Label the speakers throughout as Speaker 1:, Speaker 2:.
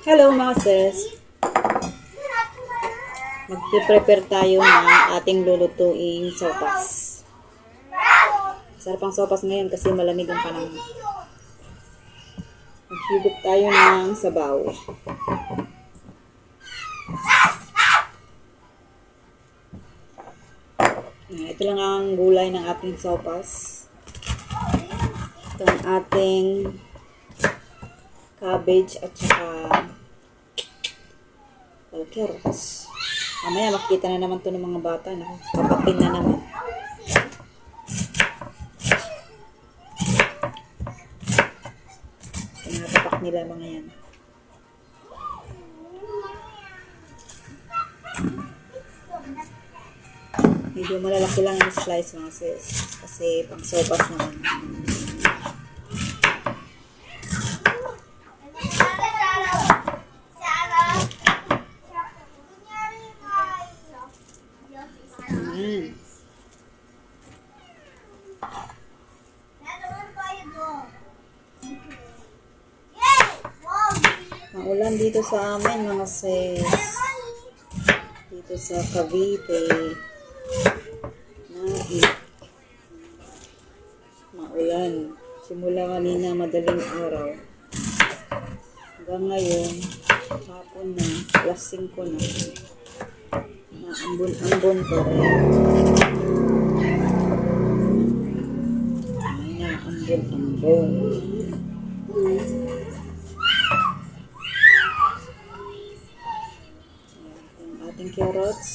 Speaker 1: Hello mga sis! Magpe-prepare tayo ng ating lulutuing sopas. Sarap ang sopas ngayon kasi malamig ang panahon. Maghigop tayo ng sabaw. Ito lang ang gulay ng ating sopas. Ito ang ating cabbage at saka carrots. Mamaya makita na naman to ng mga bata. Kapatin na naman. Pinakapak nila mga yan. Medyo malalaki lang yung slice mga sis. Kasi pang sopas naman. Maulan dito sa amin mga sis. Dito sa Cavite. Maulan. Simula kanina madaling araw. Hanggang ngayon, hapon na, alas 5 na. Maambon-ambon pa rin. Ay na, ambon-ambon. Ating carrots.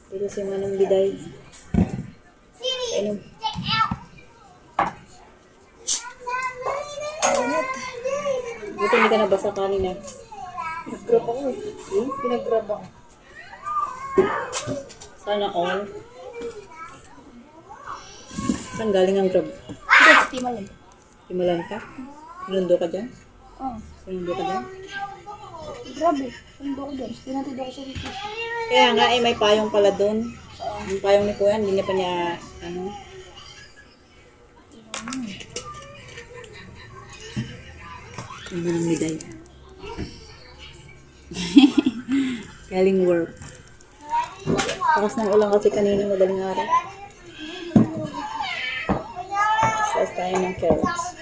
Speaker 1: Dito si Manong Biday. Ayun. Buti hindi ka nabasa kanina.
Speaker 2: Pinag-grab ako eh. Pinag-grab ako.
Speaker 1: Sana all. Saan galing ang grab?
Speaker 2: Hindi, sa Timalan.
Speaker 1: Himalan ka? Sinundo ka dyan?
Speaker 2: Oo.
Speaker 1: Sinundo ka dyan?
Speaker 2: Grabe. Pinundo ko dyan. Tinatid ako sa dito.
Speaker 1: Kaya nga may payong pala doon. Yung payong ni Kuya, hindi niya pa niya, Ang Manong Biday. Galing work. Takas ng ulan kasi kanina madaling araw. Slice tayo ng carrots.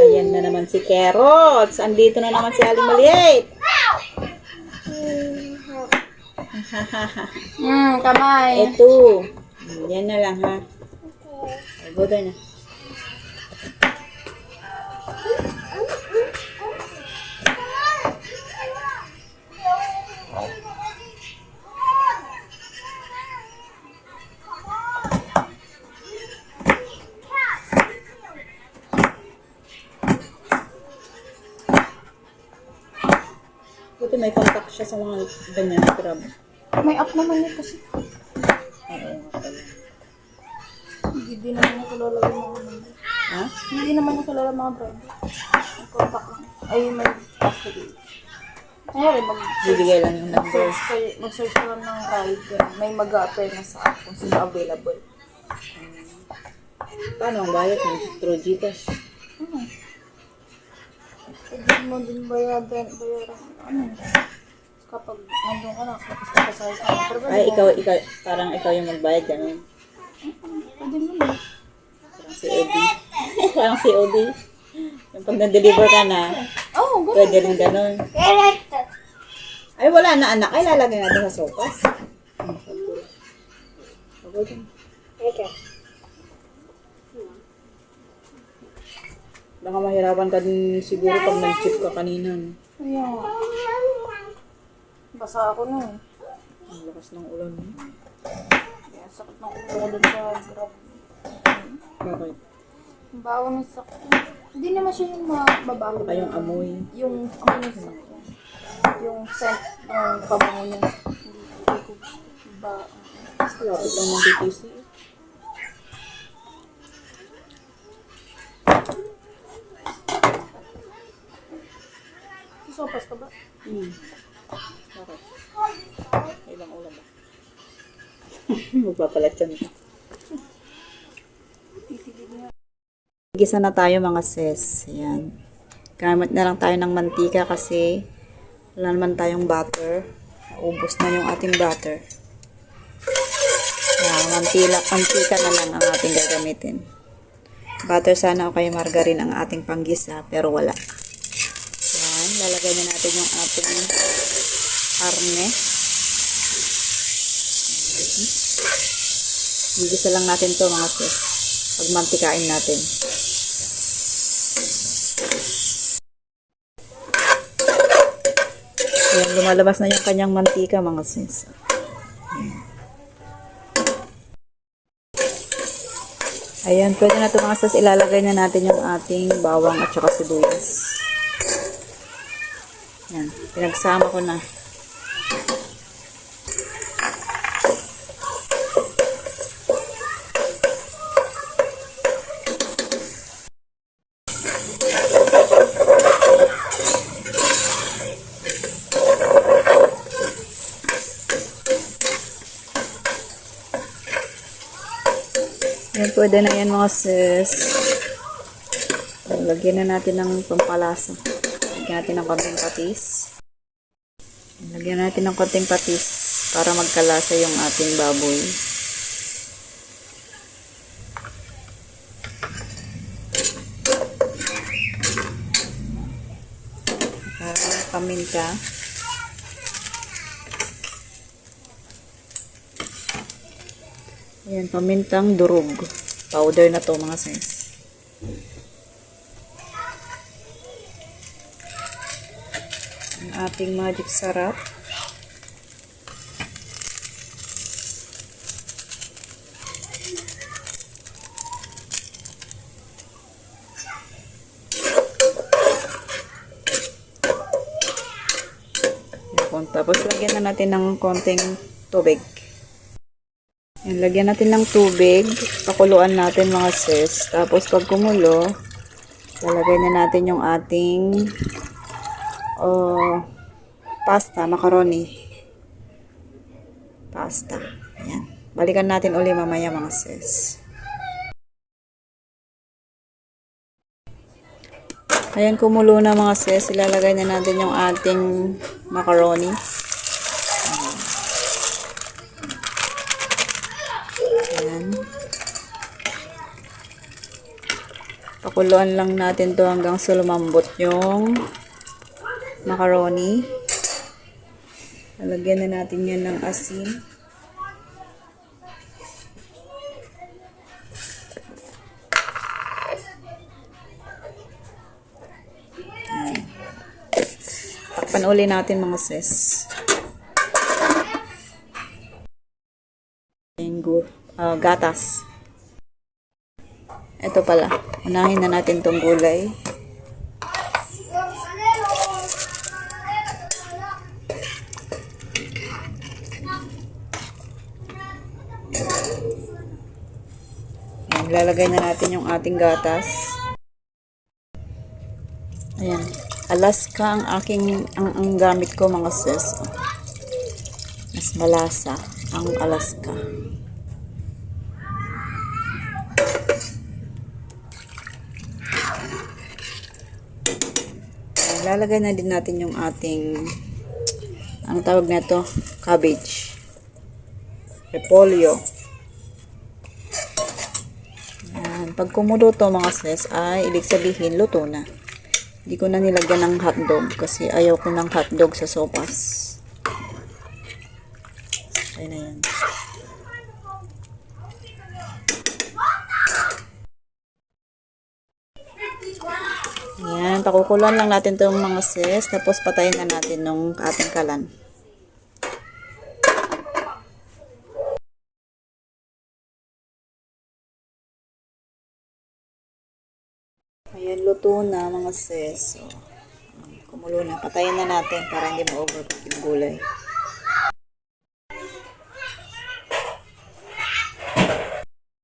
Speaker 1: Ayan na naman si Carrots. Andito na naman si Aling Maliit.
Speaker 2: Kamay.
Speaker 1: Ito. Yan na lang ha. Go doon na. Buti may contact siya sa mga ganyan crab.
Speaker 2: May up naman yun kasi.
Speaker 1: Oo nga pala.
Speaker 2: Hindi naman yung kalala yung mga brand.
Speaker 1: Ha?
Speaker 2: Hindi naman yung kalala mga brand. May contact lang. Ay, may password. Kaya rin,
Speaker 1: Bibigay lang yung number.
Speaker 2: mag-search ka lang ng ride. May mag-a-apply na sa app kung sino available.
Speaker 1: Paano ang bayad ng through Gcash?
Speaker 2: Pwede mo din bayaran. Kapag nandun ka na, tapos nakasal ka. Pero pwede
Speaker 1: Ay,
Speaker 2: mo-
Speaker 1: ikaw, parang ikaw yung magbayad, gano'n.
Speaker 2: Pwede mo na.
Speaker 1: Parang si OD. Parang si OD. Yung pag na-deliver ka na,
Speaker 2: Oo, ganun.
Speaker 1: pwede rin gano'n. Ay, wala na anak. Ay, lalagay natin sa sopas.
Speaker 2: Okay.
Speaker 1: Baka mahirapan ka din siguro pag nag-chip ka kanina. No?
Speaker 2: Ayan. Basa ako nun.
Speaker 1: Ang lakas ng ulan. No?
Speaker 2: Kaya sakit ng ulo ko dun sa grab.
Speaker 1: Bakit?
Speaker 2: Ang bawa ng sakit. Hindi naman siya yung mababaho.
Speaker 1: Baka yung amoy.
Speaker 2: Yung amoy ng sakit. Yung scent ng pabango niya. Hindi ko ba...
Speaker 1: Lapit lang ng DTC.
Speaker 2: Sopas ka ba?
Speaker 1: Bakit? Ibang ulam ba? Magpapalat yan ito. Gisa na tayo mga sis. Ayan. Gamit na lang tayo ng mantika kasi wala naman tayong butter. Naubos na yung ating butter. Mantika na lang ang ating gagamitin. Butter sana o kaya margarine ang ating panggisa pero wala. Yan. Lalagay na natin yung ating karne. Gigisa lang natin to mga sis. Pagmantikain natin. Ayan, lumalabas na yung kanyang mantika mga sis. Ayan, pwede na ito mga sis. Ilalagay na natin yung ating bawang at saka sibuyas. Ayan, pinagsama ko na. Yan, pwede na yan mga sis. Lagyan na natin ng pampalasa. Lagyan natin ng konting patis. Lagyan natin ng konting patis para magkalasa yung ating baboy. Paminta. Ayan, pamintang durog. Powder na to mga sis. Ang ating magic sarap. Ayan, tapos lagyan na natin ng konting tubig. Yan, lagyan natin ng tubig. Pakuluan natin mga sis. Tapos pag kumulo, lalagay na natin yung ating pasta, macaroni. Pasta. Ayan. Balikan natin uli mamaya mga sis. Ayan, kumulo na mga sis. Ilalagay na natin yung ating macaroni. Pakuluan lang natin to hanggang sa lumambot yung macaroni. Lalagyan na natin yan ng asin. Takpan uli natin mga sis. Gatas. Ito pala. Unahin na natin tong gulay. Ayan, lalagay na natin yung ating gatas. Ayan. Alaska ang ang gamit ko mga sis. Mas malasa ang Alaska. Lalagay na din natin yung ating ang tawag na to, cabbage, repolyo. Yan. Pag kumulo to mga sis ay ibig sabihin luto na. Hindi ko na nilagyan ng hotdog kasi ayaw ko ng hotdog sa sopas. Ayun na yan. Ayan, pakukulan lang natin itong mga sis, tapos patayin na natin ng ating kalan. Ayan, luto na mga sis. So, kumulo na. Patayin na natin para hindi ma-overcook yung gulay.